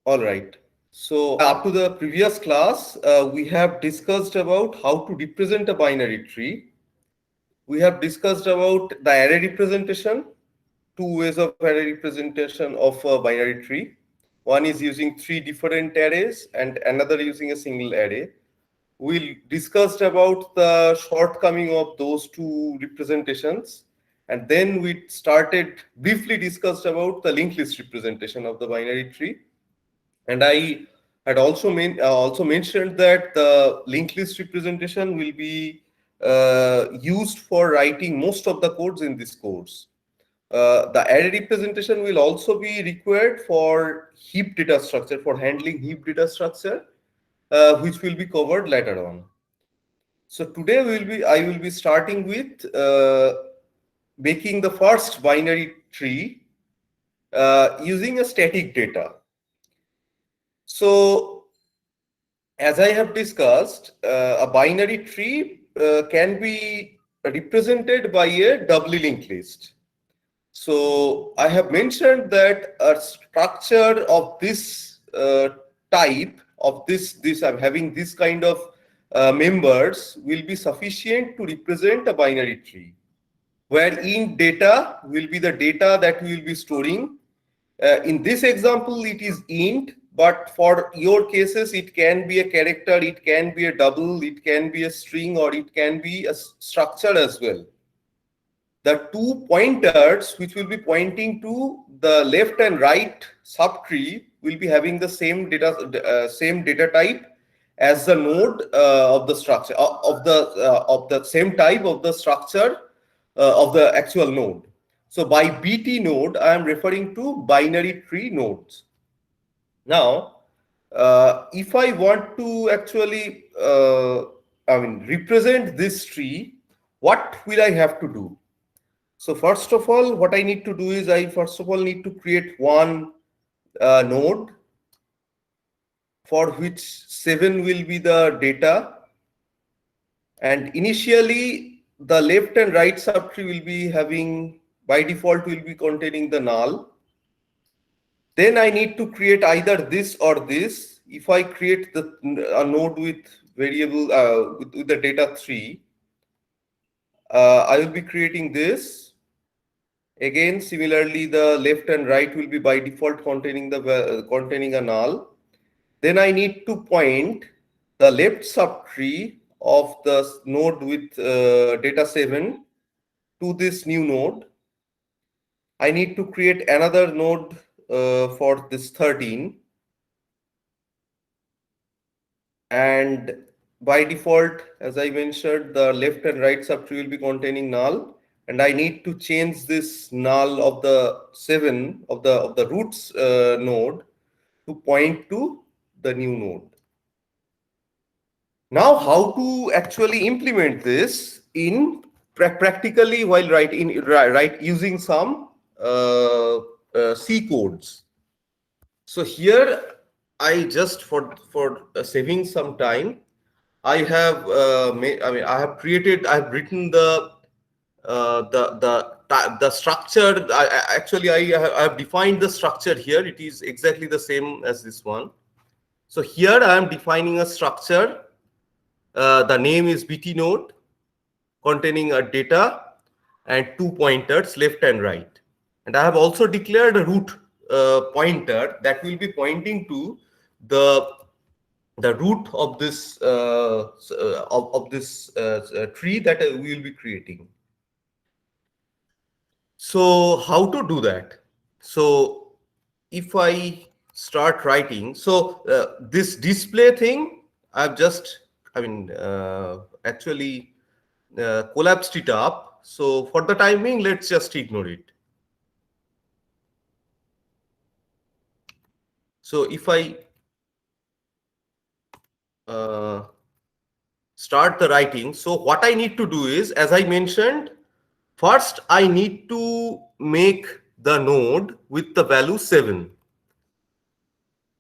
All right. So up to the previous class, we have discussed about how to represent a binary tree. We have discussed about the array representation, two ways of array representation of a binary tree. One is using three different arrays and another using a single array. We discussed about the shortcoming of those two representations, and then we started briefly discussed about the linked list representation of the binary tree. And I had also mentioned that the linked list representation will be used for writing most of the codes in this course. The array representation will also be required for heap data structure, for handling heap data structure, which will be covered later on. So today I will be starting with making the first binary tree using a static data. So as I have discussed, a binary tree can be represented by a doubly linked list. So I have mentioned that a structure of this type of this I'm having this kind of members will be sufficient to represent a binary tree, where int data will be the data that we will be storing. In this example, it is int, but for your cases, it can be a character, it can be a double, it can be a string, or it can be a structure as well. The two pointers which will be pointing to the left and right subtree will be having the same data type as the node of the structure of the same type of the structure of the actual node. So by BT node, I am referring to binary tree nodes. Now, if I want to actually, represent this tree, what will I have to do? So first of all, what I need to do is I first of all need to create one node for which 7 will be the data, and initially the left and right subtree will be having, by default, will be containing the null. Then I need to create either this or this. If I create a node with variable with the data 3, I will be creating this. Again, similarly, the left and right will be by default containing a null. Then I need to point the left subtree of the node with data 7 to this new node. I need to create another node for this 13, and by default, as I mentioned, the left and right subtree will be containing null, and I need to change this null of the 7 of the roots node to point to the new node. Now, how to actually implement this in practically while using some C codes. So here I just for saving some time, I have I have written the structure. I have defined the structure here. It is exactly the same as this one. So here I am defining a structure. The name is BT node containing a data and two pointers left and right. And I have also declared a root pointer that will be pointing to the root of this tree that we will be creating. So how to do that? So if I start writing, so this display thing, I've just actually collapsed it up. So for the time being, let's just ignore it. So if I start the writing, so what I need to do is, as I mentioned, first I need to make the node with the value 7.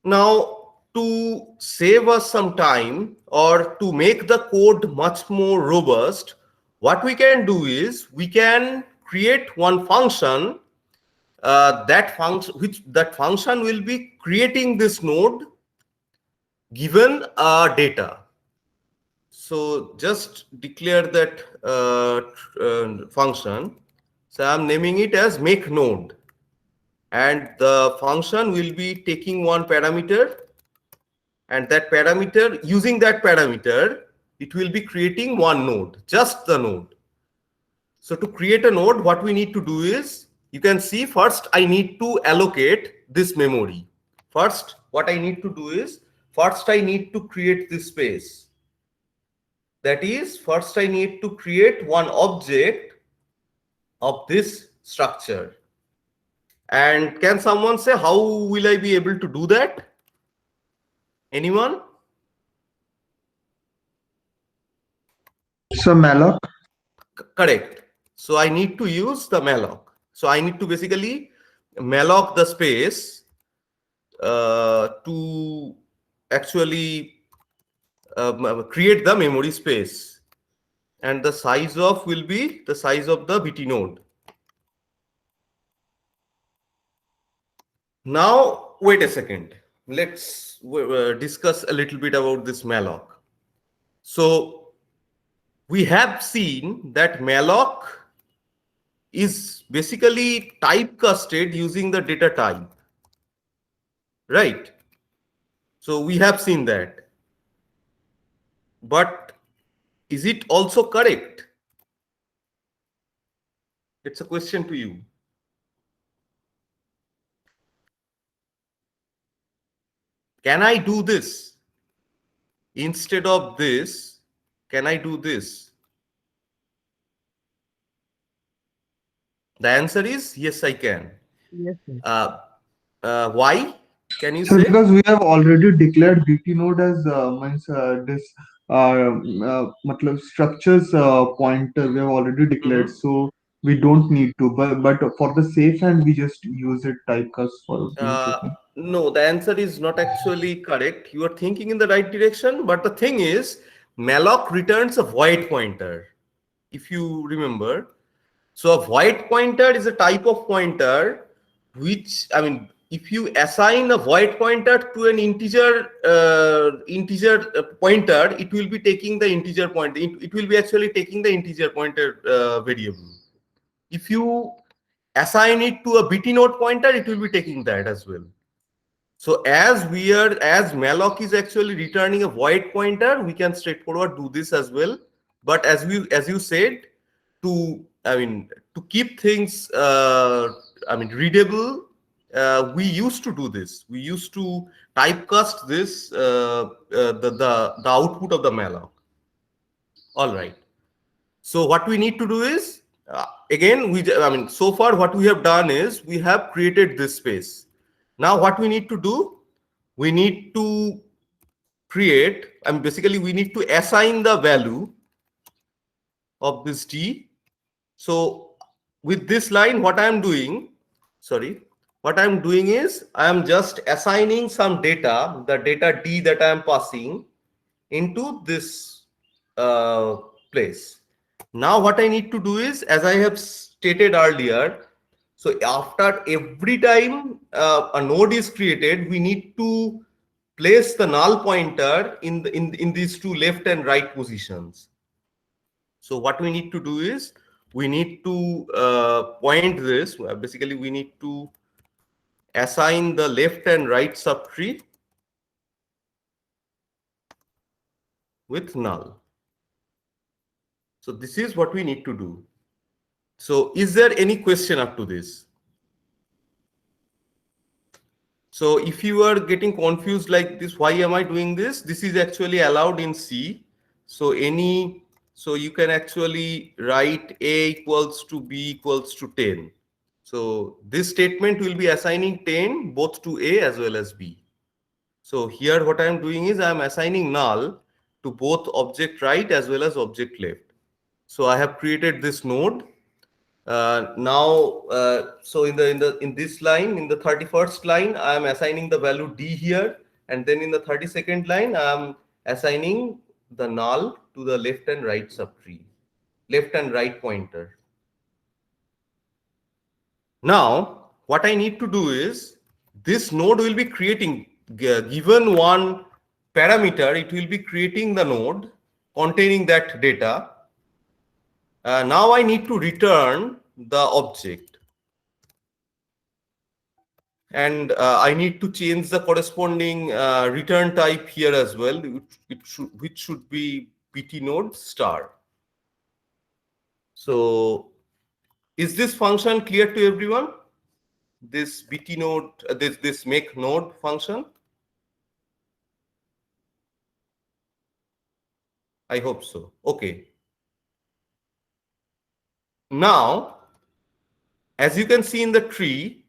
Now, to save us some time or to make the code much more robust, what we can do is we can create one function that function will be creating this node given data. So just declare that function. So I'm naming it as make node, and the function will be taking one parameter, and that parameter, using that parameter, it will be creating one node, just the node. So to create a node, what we need to do is, you can see first I need to allocate this memory. First, what I need to do is, first I need to create this space. That is, first I need to create one object of this structure. And can someone say how will I be able to do that? Anyone? So malloc. Correct. So I need to use the malloc. So I need to basically malloc the space to actually create the memory space, and the size of will be the size of the BT node. Now wait a second, let's discuss a little bit about this malloc. So we have seen that malloc is basically typecasted using the data type, right? So we have seen that, but is it also correct? It's a question to you. Can I do this instead of this? Can I do this? The answer is yes, I can. Yes, sir. Why? Can you So say? because we have already declared BT node as means this matlab structures pointer we have already declared, Mhm. so we don't need to. But for the safe hand, we just use it typecast for being Uh, safe. no, the answer is not actually correct. You are thinking in the right direction, but the thing is, malloc returns a void pointer, if you remember. So a void pointer is a type of pointer which, I mean, if you assign a void pointer to an integer pointer, it will be taking the integer pointer. It will be actually taking the integer pointer variable. If you assign it to a BT node pointer, it will be taking that as well. So as malloc is actually returning a void pointer, we can straightforward do this as well. But as you said, to keep things readable, we used to do this. We used to typecast this the output of the malloc. All right. So what we need to do is, again, so far what we have done is we have created this space. Now what we need to do, we need to create, basically we need to assign the value of this D. So with this line, what I am doing, what I am doing is I am just assigning some data, the data D that I am passing into this uh, place. Now what I need to do is, as I have stated earlier, so after every time a node is created, we need to place the null pointer in these two left and right positions. So what we need to do is, we need to point this, basically we need to assign the left and right subtree with null. So this is what we need to do. So is there any question up to this? So if you are getting confused like this, why am I doing this? This is actually allowed in C. So you can actually write A equals to B equals to 10. So this statement will be assigning 10 both to A as well as B. So here what I am doing is I am assigning null to both object right as well as object left. So I have created this node. So in this line, in the 31st line, I am assigning the value D here, and then in the 32nd line, I am assigning the null to the left and right subtree, left and right pointer. Now, what I need to do is this node will be creating, given one parameter, it will be creating the node containing that data. Now I need to return the object, and I need to change the corresponding return type here as well, which should be pt node star. So is this function clear to everyone? This bt node, this make node function? I hope so. Okay. Now, as you can see in the tree,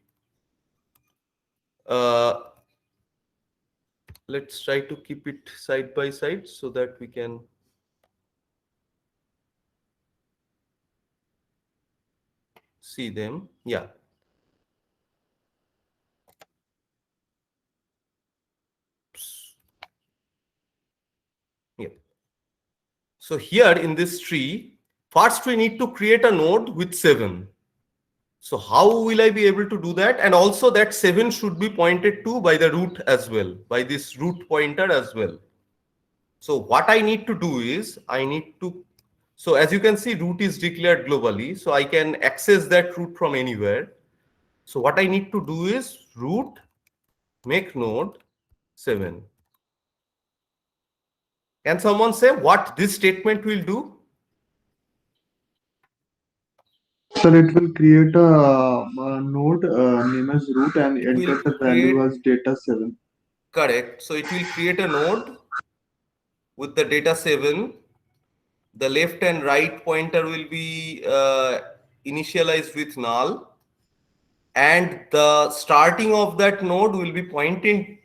let's try to keep it side by side so that we can see them. Yeah. Yeah. So here in this tree, first we need to create a node with 7. So how will I be able to do that? And also that 7 should be pointed to by the root as well, by this root pointer as well. So what I need to do is so as you can see, root is declared globally. So I can access that root from anywhere. So what I need to do is root make node 7. Can someone say what this statement will do? Sir, it will create a node name as root and It will enter the create, value as data 7. correct. So it will create a node with the data 7. The left and right pointer will be initialized with null, and the starting of that node will be getting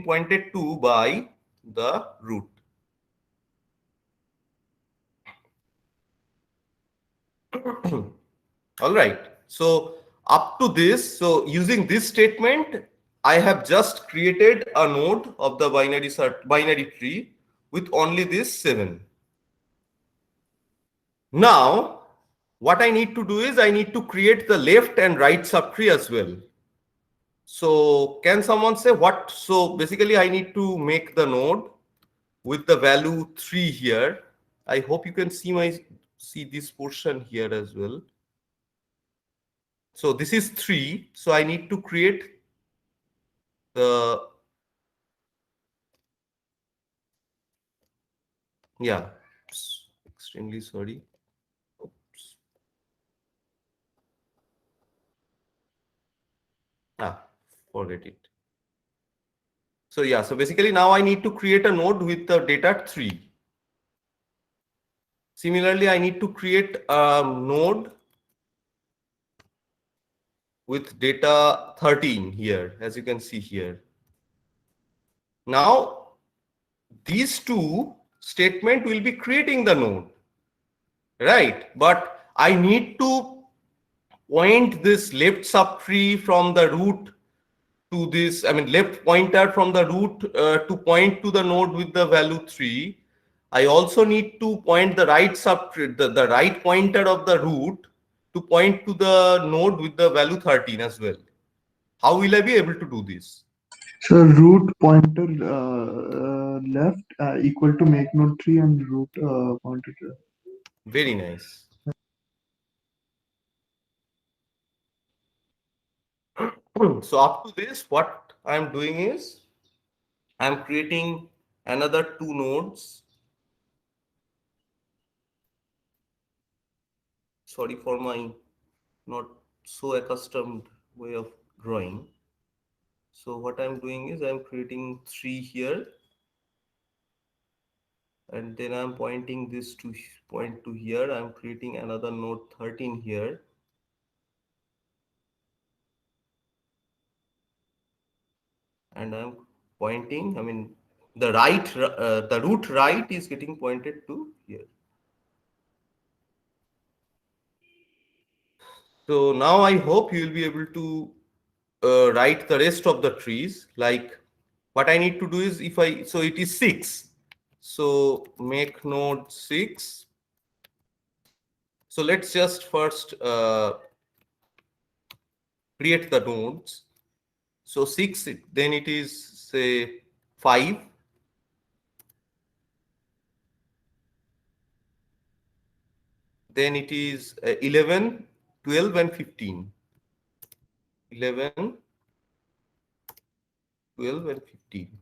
pointed to by the root. All right. So up to this, so using this statement, I have just created a node of the binary tree with only this 7. Now, what I need to do is I need to create the left and right subtree as well. So can someone say what? So basically I need to make the node with the value 3 here. I hope you can see this portion here as well. So this is 3. So I need to create the, yeah, extremely sorry. Oops. Forget it. So yeah, so basically now I need to create a node with the data 3. Similarly, I need to create a node with data 13 here, as you can see here. Now, these two statement will be creating the node, right? But I need to point this left subtree from the root to this, I mean left pointer from the root to point to the node with the value 3. I also need to point the right subtree, the right pointer of the root to point to the node with the value 13 as well. How will I be able to do this? So root pointer left equal to make node 3 and root pointer to Very nice. So up to this, what I'm doing is I'm creating another 2 nodes. Sorry for my not so accustomed way of drawing. So what I'm doing is I'm creating 3 here, and then I'm pointing this to point to here. I'm creating another node 13 here. And I'm pointing, I mean, the root right is getting pointed to here. So now I hope you will be able to write the rest of the trees. Like what I need to do is so it is 6. So make node 6. So let's just first create the nodes. So 6, then it is say 5. Then it is 11, 12 and 15. 11, 12 and 15.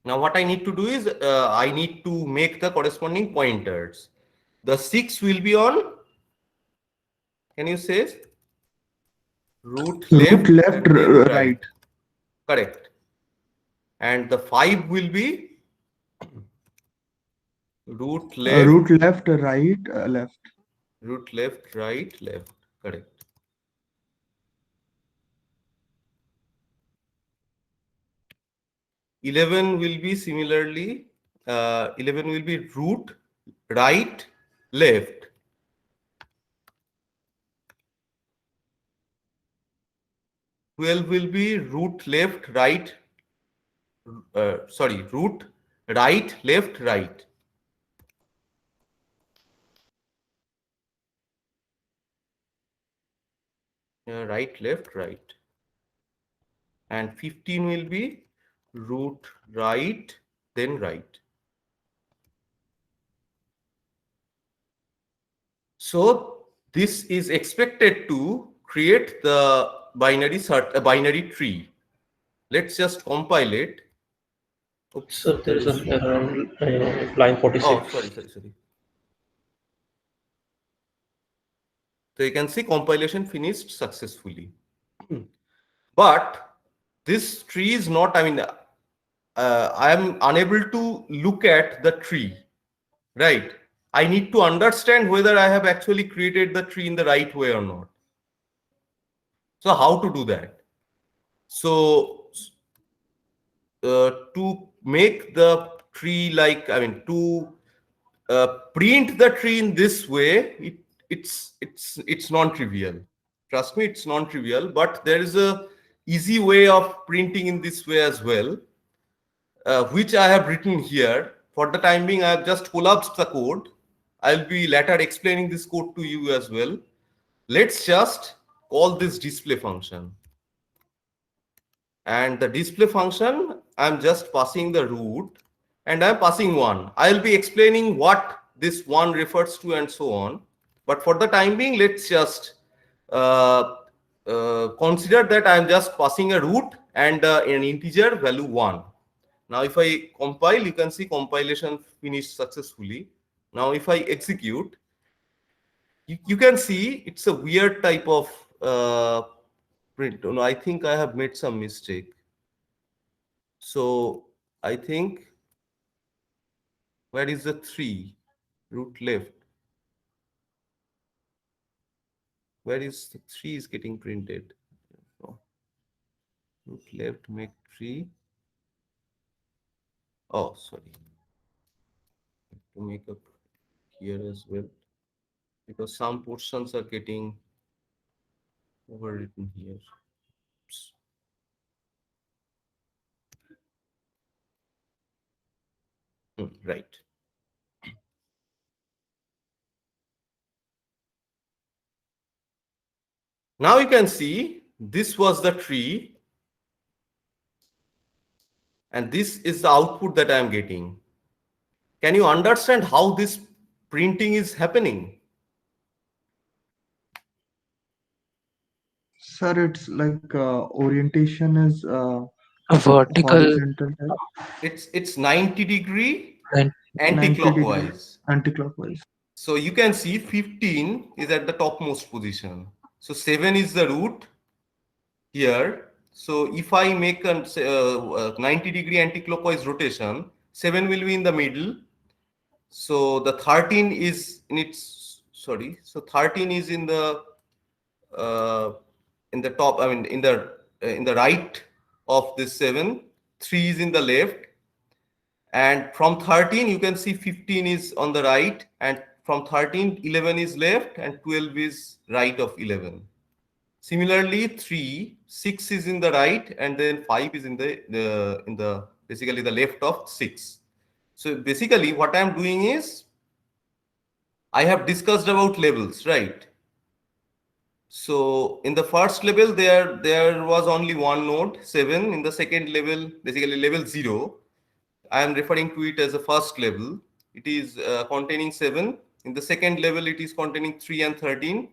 Now what I need to do is I need to make the corresponding pointers. The 6 will be on, can you say, root Root left, left, then right. Correct. And the 5 will be root left, Root left, right, left. root left, right, left. Correct. Eleven will be similarly. 11 will be root right, left. 12 will be root left, right. Sorry, root right, left, right. Right, left, right. And 15 will be root right, then right. So this is expected to create the binary tree. Let's just compile it. Oops, So there is an error on line 46. oh, sorry. So you can see compilation finished successfully. But this tree is not, I mean, I am unable to look at the tree, right? I need to understand whether I have actually created the tree in the right way or not. So how to do that? So to make the tree like, I mean, to print the tree in this way, it's non-trivial. Trust me, it's non-trivial, but there is a easy way of printing in this way as well, which I have written here. For the time being, I have just collapsed the code. I'll be later explaining this code to you as well. Let's just call this display function. And the display function, I'm just passing the root and I'm passing 1. I'll be explaining what this 1 refers to and so on. But for the time being, let's just consider that I'm just passing a root and an integer value 1. Now, if I compile, you can see compilation finished successfully. Now, if I execute, you can see it's a weird type of print. No, I think I have made some mistake. So I think, where is the 3? Root left. Where is the 3 is getting printed? Oh. Root left, make 3. Oh, sorry. To make up here as well, because some portions are getting overwritten here. Oops. Right. Now you can see this was the tree and this is the output that I am getting. Can you understand how this printing is happening? Sir, it's like orientation is A vertical horizontal type, It's 90-degree and 90 degree anti-clockwise. anti-clockwise. So you can see 15 is at the topmost position. So 7 is the root here. So if I make a 90-degree anti-clockwise rotation, 7 will be in the middle. So the 13 is in its, sorry, so 13 is in the top, I mean in the right of this 7, 3 is in the left, and from 13 you can see 15 is on the right, and from 13 11 is left and 12 is right of 11. Similarly 6 is in the right and then 5 is in the basically the left of 6. So basically what I'm doing is I have discussed about levels, right? So in the first level, there was only one node, 7. In the second level, basically level 0, I am referring to it as a first level. It is containing 7. In the second level, it is containing 3 and 13.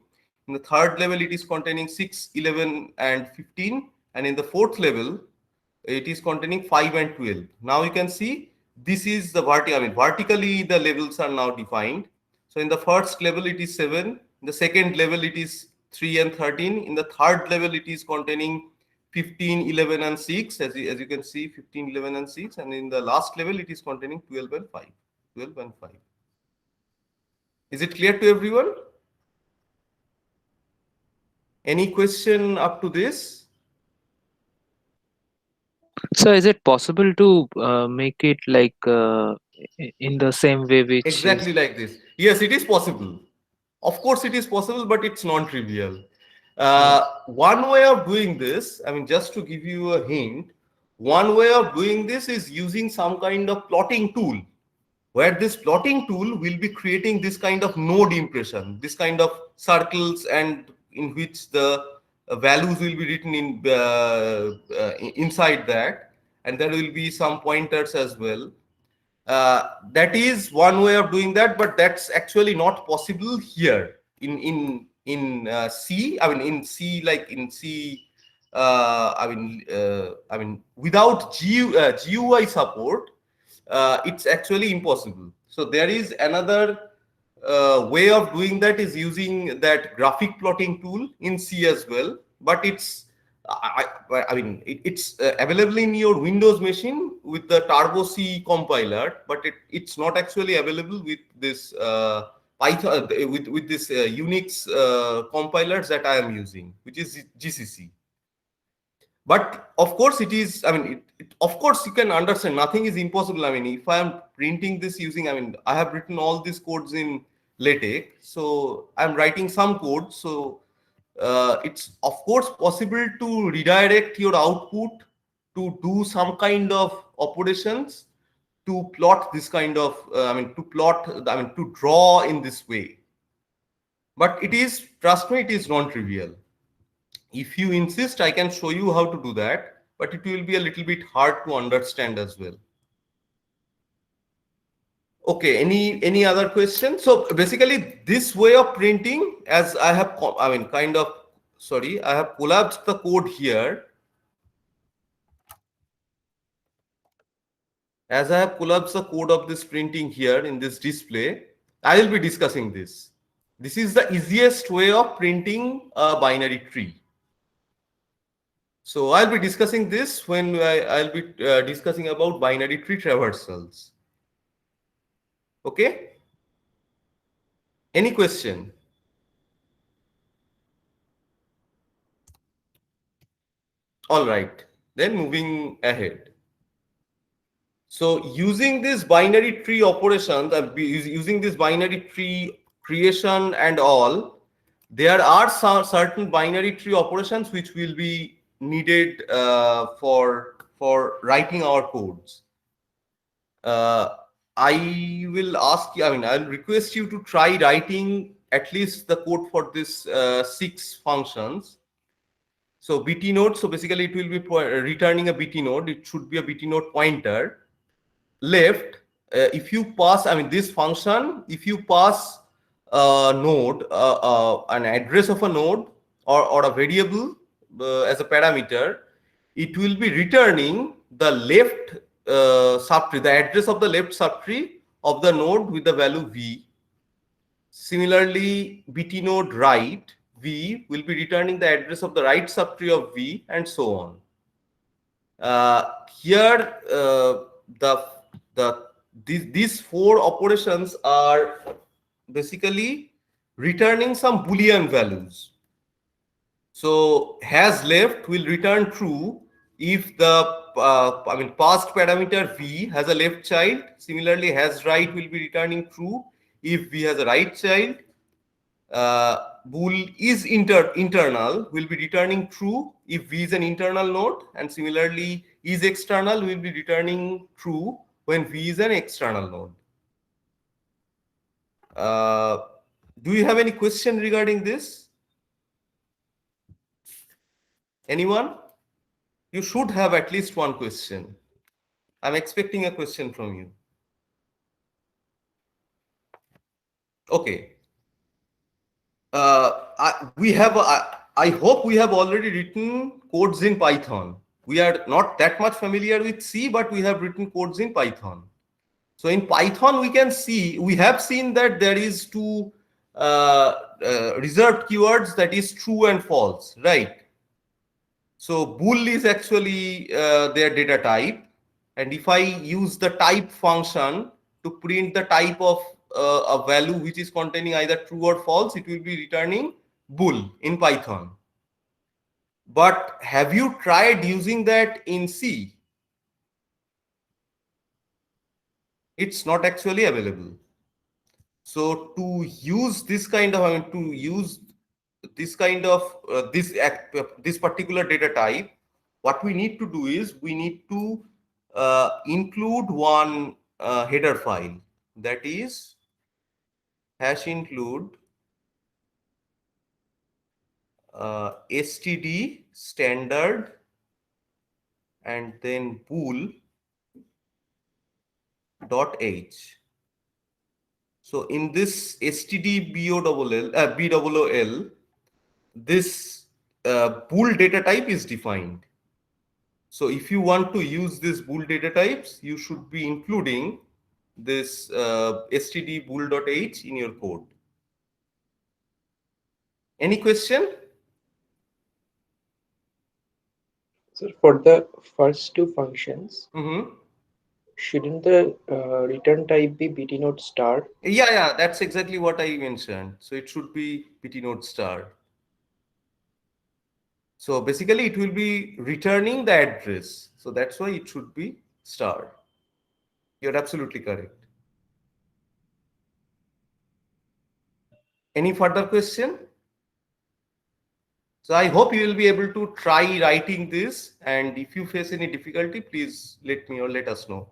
In the third level, it is containing 6, 11, and 15. And in the fourth level, it is containing 5 and 12. Now you can see this is the vertical. I mean, vertically the levels are now defined. So in the first level, it is 7. In the second level, it is 3 and 13. In the third level, it is containing 15, 11, and 6. As you can see, 15, 11, and 6. And in the last level, it is containing 12 and 5. 12 and 5. Is it clear to everyone? Any question up to this? So is it possible to make it like in the same way which Exactly is like this. Yes, it is possible. Of course, it is possible, but it's non-trivial. One way of doing this, I mean, just to give you a hint, one way of doing this is using some kind of plotting tool, where this plotting tool will be creating this kind of node impression, this kind of circles, and in which the values will be written in inside that, and there will be some pointers as well. That is one way of doing that, but that's actually not possible here in C. I mean, in C, like in C. I mean, without GUI support, it's actually impossible. So there is another way of doing that, is using that graphic plotting tool in C as well, but it's I mean, it's available in your Windows machine with the Turbo C compiler, but it's not actually available with this Python, with this Unix compilers that I am using, which is GCC. But of course, it is. I mean, of course, you can understand. Nothing is impossible. I mean, if I am printing this using, I mean, I have written all these codes in LaTeX, so I'm writing some code. So it's of course possible to redirect your output to do some kind of operations to plot this kind of to draw in this way. But it is, trust me, it is non-trivial. If you insist, I can show you how to do that, but it will be a little bit hard to understand as well. Okay, any other question? So basically, this way of printing, as I have, I have collapsed the code here. As I have collapsed the code of this printing here in this display, I will be discussing this. This is the easiest way of printing a binary tree. So I'll be discussing this when I'll be discussing about binary tree traversals. Okay? Any question? All right, then moving ahead. So using this binary tree operations, using this binary tree creation and all, there are some certain binary tree operations which will be needed for writing our codes. I will ask you, I mean, I'll request you to try writing at least the code for this 6 functions. So BT node, so basically it will be returning a BT node. It should be a BT node pointer. Left, if you pass, I mean, this function, if you pass a node, an address of a node or a variable as a parameter, it will be returning the left subtree, the address of the left subtree of the node with the value v. Similarly, BT node right, v will be returning the address of the right subtree of v, and so on. Here, these 4 operations are basically returning some Boolean values. So has left will return true if the passed parameter v has a left child. Similarly, has right will be returning true if v has a right child. Bool is internal will be returning true if v is an internal node, and similarly is external will be returning true when v is an external node. Do you have any question regarding this? Anyone? You should have at least one question. I'm expecting a question from you. Okay. I hope we have already written codes in Python. We are not that much familiar with C, but we have written codes in Python. So in Python, we have seen that there is two reserved keywords, that is true and false, right? So bool is actually their data type. And if I use the type function to print the type of a value which is containing either true or false, it will be returning bool in Python. But have you tried using that in C? It's not actually available. So to use this kind of, this particular data type, what we need to do is we need to include one header file, that is #include std standard and then bool.h. So in this std bool, this bool data type is defined. So if you want to use this bool data types, you should be including this std bool.h in your code. Any question? So for the first two functions, Mm-hmm. shouldn't the return type be btnode star? Yeah, that's exactly what I mentioned. So it should be btnode star. So basically it will be returning the address. So that's why it should be star. You're absolutely correct. Any further question? So I hope you will be able to try writing this, and if you face any difficulty, please let me or let us know.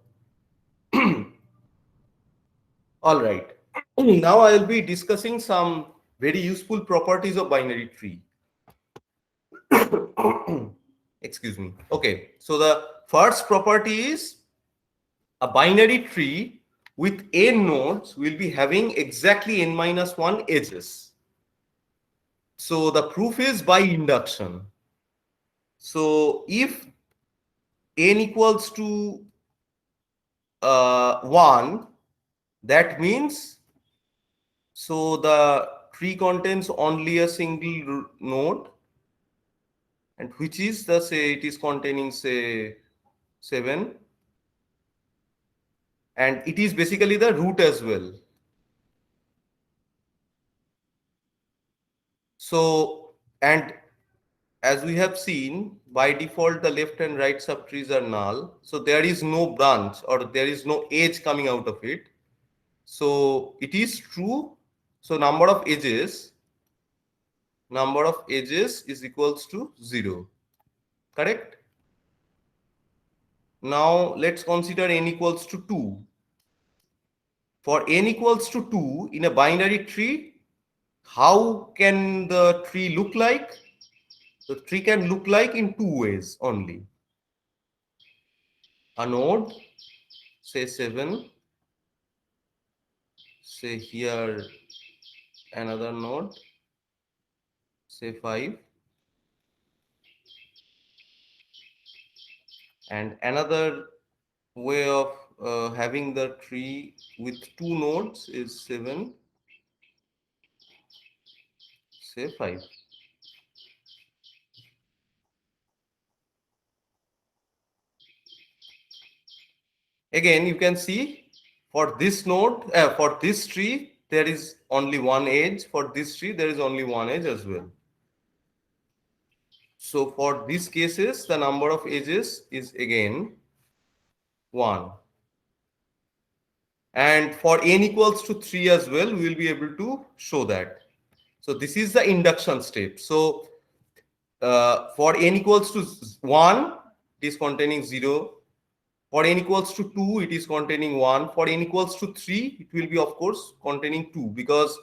All right. Now I will be discussing some very useful properties of binary tree. Excuse me. Okay. So the first property is a binary tree with n nodes will be having exactly n-1 edges. So the proof is by induction. So if n equals to 1, that means so the tree contains only a single node, and which is the, say it is containing say 7, and it is basically the root as well. So, and as we have seen, by default the left and right subtrees are null, so there is no branch or there is no edge coming out of it. So it is true. So number of edges is equals to 0, correct? Now let's consider n equals to 2. For n equals to 2 in a binary tree, how can the tree look like? The tree can look like in two ways only. A node, say 7, say here another node, say 5, and another way of having the tree with two nodes is 7, say 5. Again, you can see for this node, for this tree, there is only one edge. For this tree, there is only one edge as well. So for these cases, the number of edges is again 1. And for n equals to 3 as well, we will be able to show that. So this is the induction step. So for n equals to 1, it is containing 0. For n equals to 2, it is containing 1. For n equals to 3, it will be, of course, containing 2, because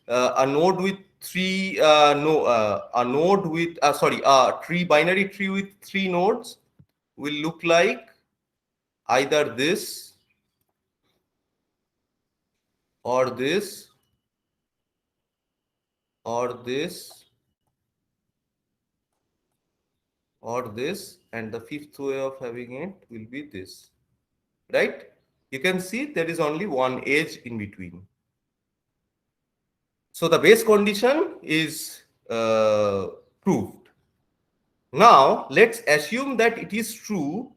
a node with three, a node with, a binary tree with 3 nodes will look like either this or this or this or this, and the fifth way of having it will be this, right? You can see there is only one edge in between. So the base condition is proved. Now let's assume that it is true.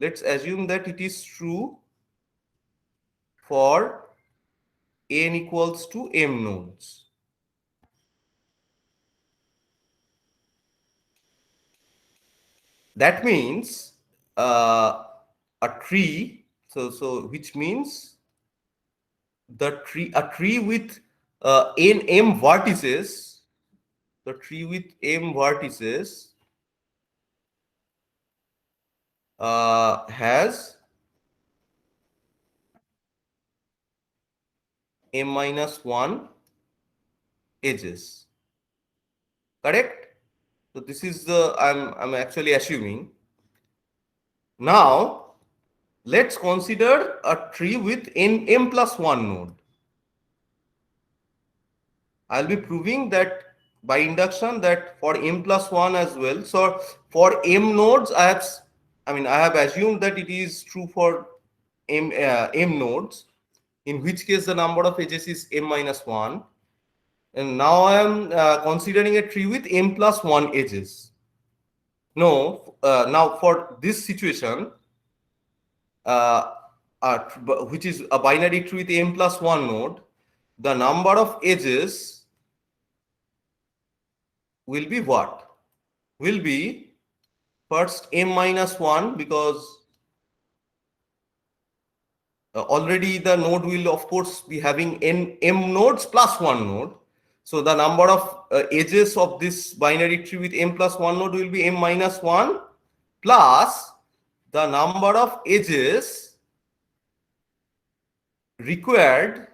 Let's assume that it is true for n equals to m nodes. That means a tree, so which means a tree with m vertices, the tree with m vertices has m minus 1 edges. Correct? So this is the I'm actually assuming. Now let's consider a tree with m plus 1 node. I'll be proving that by induction that for m plus 1 as well. So for m nodes, I have assumed that it is true for m nodes, in which case the number of edges is m minus 1. And now I am considering a tree with m plus 1 edges. No, now for this situation, which is a binary tree with m plus 1 node, the number of edges will be what? Will be first m minus 1, because already the node will of course be having m nodes plus 1 node. So the number of edges of this binary tree with m plus 1 node will be m minus 1 plus the number of edges required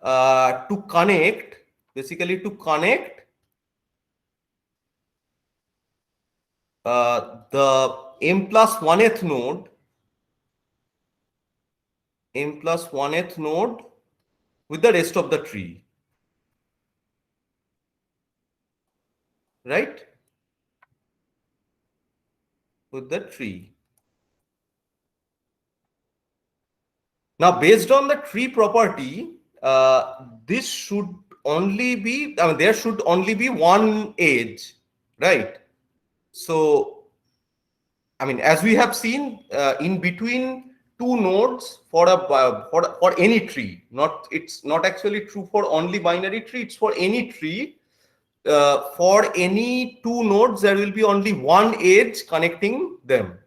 to connect, basically to connect the m plus 1th node, with the rest of the tree, right? With the tree. Now, based on the tree property, this should only be, there should only be one edge, right? So, as we have seen, in between two nodes for any tree, it's not actually true for only binary tree, it's for any tree. For any two nodes, there will be only one edge connecting them.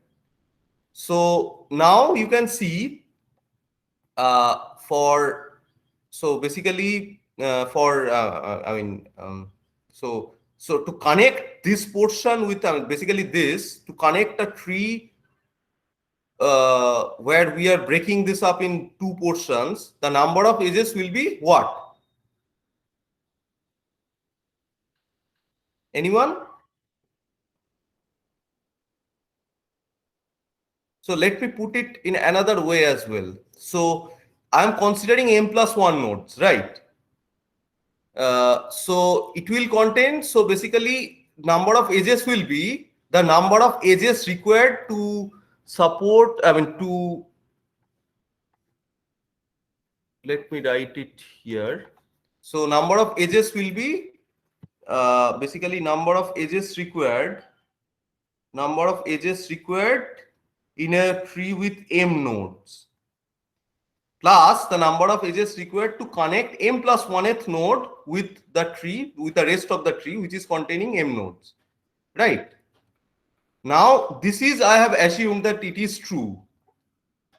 So now you can see so to connect this portion with basically this, to connect a tree where we are breaking this up in two portions, the number of edges will be what? Anyone? So let me put it in another way as well. So I'm considering m plus 1 nodes, right? So it will contain, so basically number of edges will be the number of edges required to support, let me write it here. So number of edges will be basically number of edges required in a tree with m nodes, plus the number of edges required to connect m plus 1th node with the tree, with the rest of the tree, which is containing m nodes, right? Now this is, I have assumed that it is true.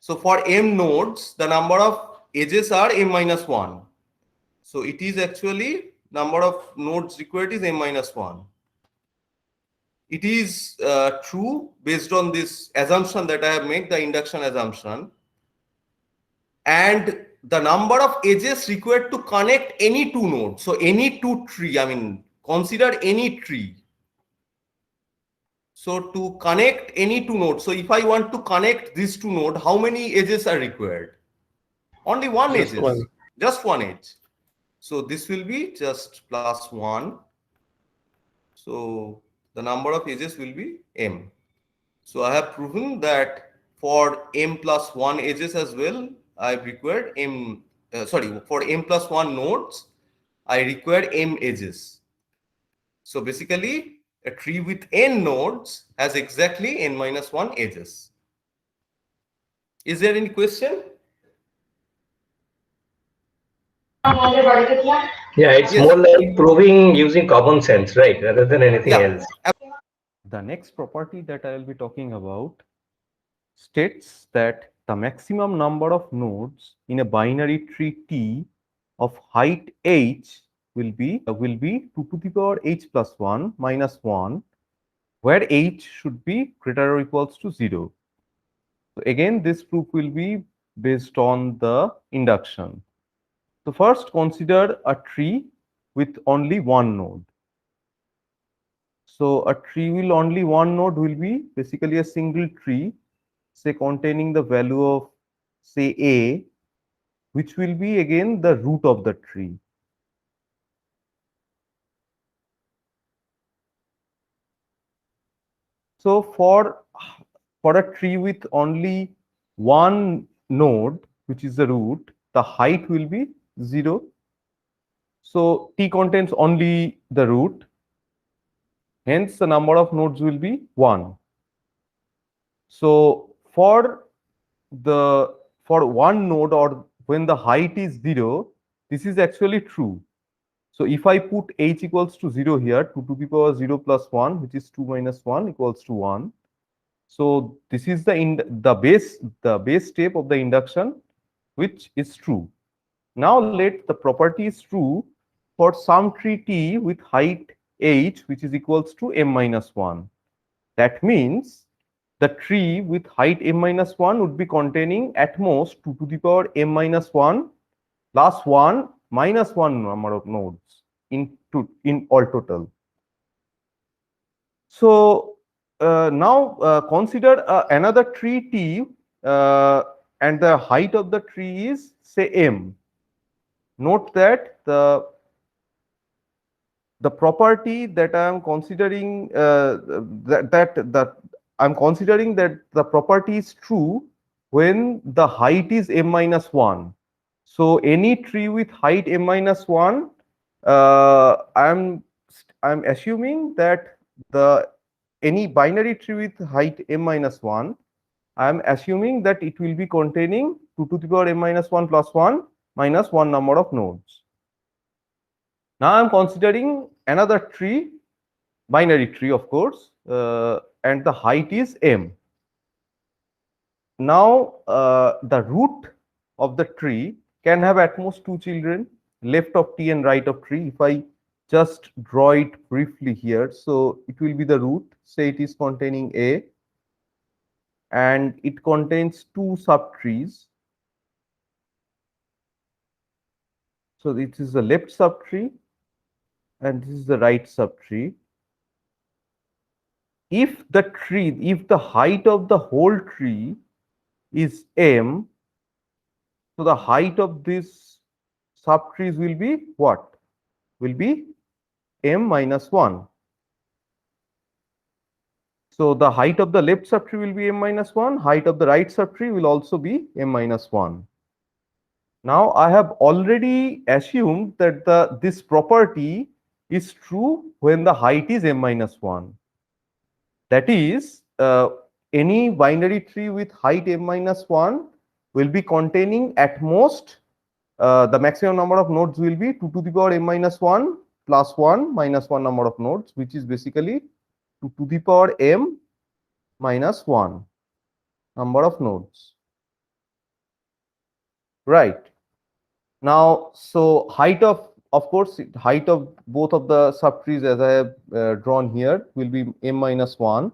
So for m nodes, the number of edges are m minus 1. So it is actually number of nodes required is m minus 1. it is true based on this assumption that I have made, the induction assumption. And the number of edges required to connect any two nodes. So any two tree, I mean, consider any tree. So to connect any two nodes, so if I want to connect these two nodes, how many edges are required? Only one Just edges, one. just one edge. So this will be just plus 1. So the number of edges will be m. So I have proven that for m plus 1 edges as well, I've required for m plus 1 nodes, I require m edges. So basically, a tree with n nodes has exactly n minus 1 edges. Is there any question? Yeah, it's Yes. more like proving using common sense, right, rather than anything Yeah. else. The next property that I will be talking about states that the maximum number of nodes in a binary tree T of height h will be 2 to the power h plus 1 minus 1, where h should be greater or equals to 0. So again, this proof will be based on the induction. So first consider a tree with only one node. So a tree will only one node will be basically a single tree, say containing the value of say a, which will be again the root of the tree. So for a tree with only one node, which is the root, the height will be 0. So T contains only the root. Hence, the number of nodes will be 1. So for one node, or when the height is 0, this is actually true. So if I put h equals to 0 here, 2 to the power 0 plus 1, which is 2 minus 1 equals to 1. So this is the base step of the induction, which is true. Now let the property is true for some tree T with height h, which is equals to m minus 1. That means the tree with height m minus 1 would be containing at most 2 to the power m minus 1 plus 1 minus 1 number of nodes in all total. So now consider another tree T, and the height of the tree is say m. Note that the property that I am considering that I'm considering that the property is true when the height is m minus 1. So any tree with height m minus 1, I'm assuming that any binary tree with height m minus 1, I'm assuming that it will be containing 2 to the power m minus 1 plus 1 minus 1 number of nodes. Now I'm considering another tree, binary tree of course, and the height is m. Now the root of the tree can have at most 2 children, left of T and right of tree. If I just draw it briefly here, so it will be the root, say it is containing A, and it contains 2 subtrees. So this is the left subtree and this is the right subtree. If the height of the whole tree is m, so the height of these subtrees will be what? Will be m minus 1. So the height of the left subtree will be m minus 1, height of the right subtree will also be m minus 1. Now I have already assumed that this property is true when the height is m minus 1. That is, any binary tree with height m minus 1 will be containing at most the maximum number of nodes will be 2 to the power m minus 1 plus 1 minus 1 number of nodes, which is basically 2 to the power m minus 1 number of nodes. Right. Now, so height of of course, height of both of the subtrees as I have drawn here will be m minus 1.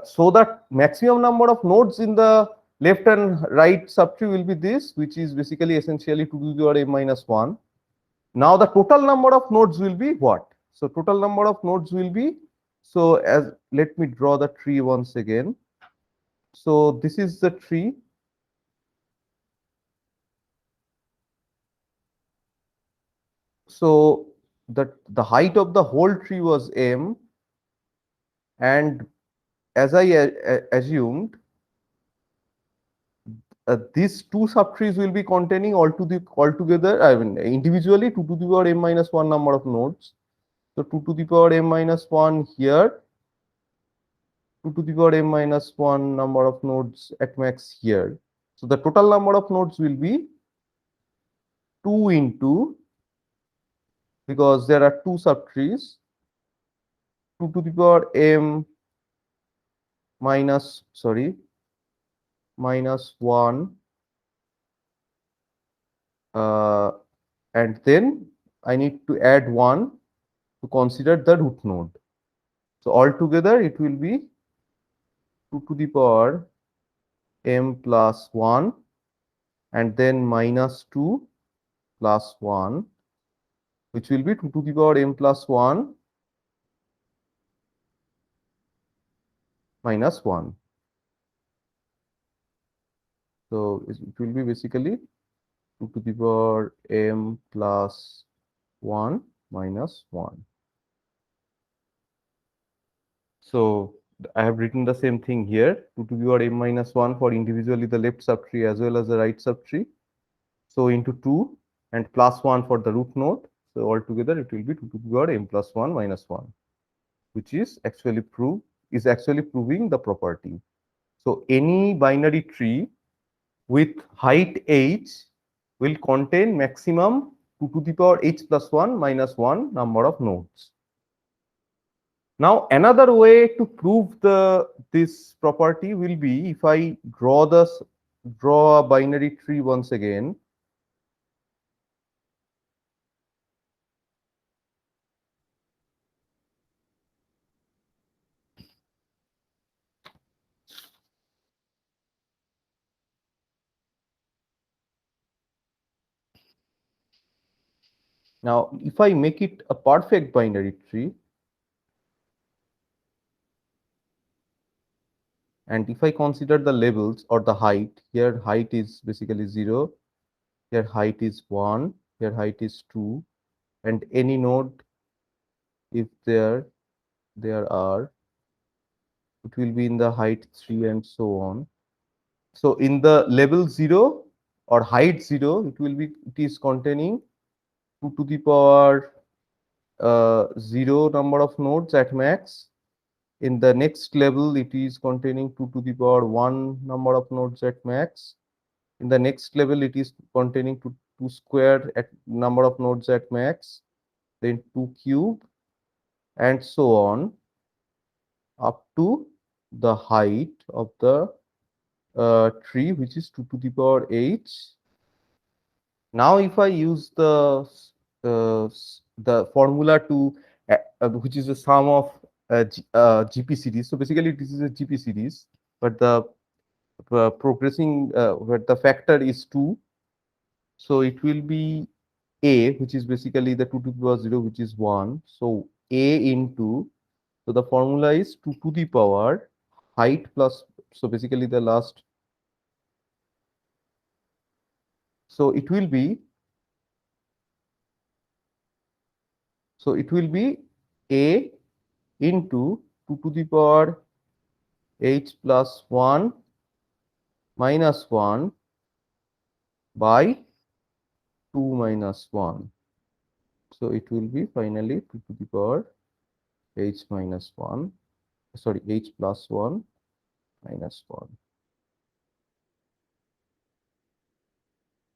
So that maximum number of nodes in the left and right subtree will be this, which is basically essentially 2 to the power m minus 1. Now the total number of nodes will be what? So total number of nodes will be, so as let me draw the tree once again. So this is the tree. So the height of the whole tree was m, and as I assumed, these two subtrees will be containing altogether, I mean individually 2 to the power m minus 1 number of nodes. So 2 to the power m minus 1 here, 2 to the power m minus 1 number of nodes at max here. So the total number of nodes will be 2 into, because there are two subtrees, 2 to the power m minus, minus 1, and then I need to add 1 to consider the root node. So altogether it will be 2 to the power m plus 1 and then minus 2 plus 1, which will be 2 to the power m plus 1 minus 1. So it will be basically 2 to the power m plus 1 minus 1. So I have written the same thing here, 2 to the power m minus 1 for individually the left subtree as well as the right subtree. So into 2 and plus 1 for the root node. So altogether it will be 2 to the power m plus 1 minus 1, which is actually proving the property. So any binary tree with height h will contain maximum 2 to the power h plus 1 minus 1 number of nodes. Now another way to prove this property will be if I draw a binary tree once again. Now if I make it a perfect binary tree, and if I consider the labels or the height, here height is basically 0, here height is 1, here height is 2, and any node, if there are, it will be in the height 3 and so on. So in the level 0 or height 0, it is containing 2 to the power 0 number of nodes at max. In the next level, it is containing 2 to the power 1 number of nodes at max. In the next level, it is containing 2 square at number of nodes at max, then 2 cube, and so on, up to the height of the tree, which is 2 to the power h. Now, if I use the formula to which is the sum of GP series. So basically, this is a GP series, but the progressing where the factor is 2. So it will be a, which is basically the 2 to the power 0, which is 1. So a into, so the formula is 2 to the power height plus, so basically the last. So it will be, a into 2 to the power h plus 1 minus 1 by 2 minus 1. So it will be finally 2 to the power h minus 1, sorry, h plus 1 minus 1.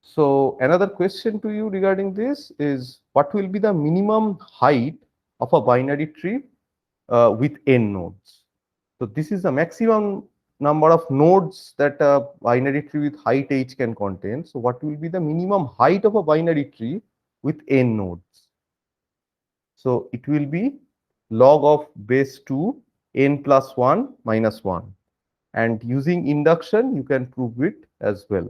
So another question to you regarding this is, what will be the minimum height of a binary tree with n nodes? So this is the maximum number of nodes that a binary tree with height h can contain. So what will be the minimum height of a binary tree with n nodes. So it will be log of base 2 n plus 1 minus 1. And using induction, you can prove it as well.